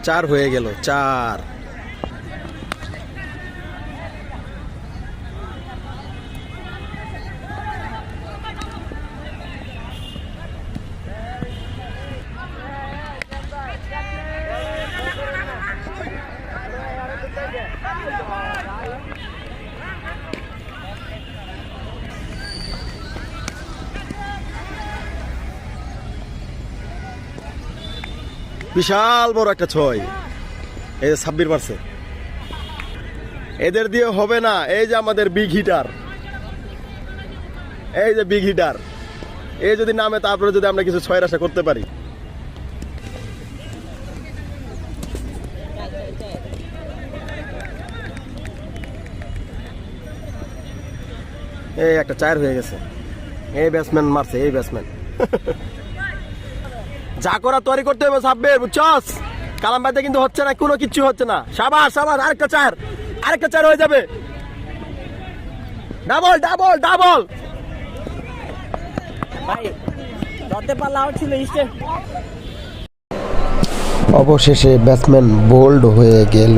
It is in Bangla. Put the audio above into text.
4 হয়ে গেল, 4। বিশাল বড় একটা 6। এই যে 26 মারছে। এদের দিয়ে হবে না। এই যে আমাদের বিগ হিটার, এই যে বিগ হিটার, এই যদি নামে তারপরে যদি আমরা কিছু 6-এর আশা করতে পারি। এই একটা 4 হয়ে গেছে। এই ব্যাটসম্যান মারছে, এই ব্যাটসম্যান। যা করা তৈরি করতে হবে সাব্বির, বুঝছস? কালাম ভাইতে কিন্তু হচ্ছে না, কোনো কিচ্ছু হচ্ছে না। সাবাস সাবাস, আরেকটা 4, আরেকটা 4 হয়ে যাবে। Double double double. ভাই ধরতে পারলে আউট ছিল ইস্টে। অবশেষে ব্যাটসম্যান বোল্ড হয়ে গেল।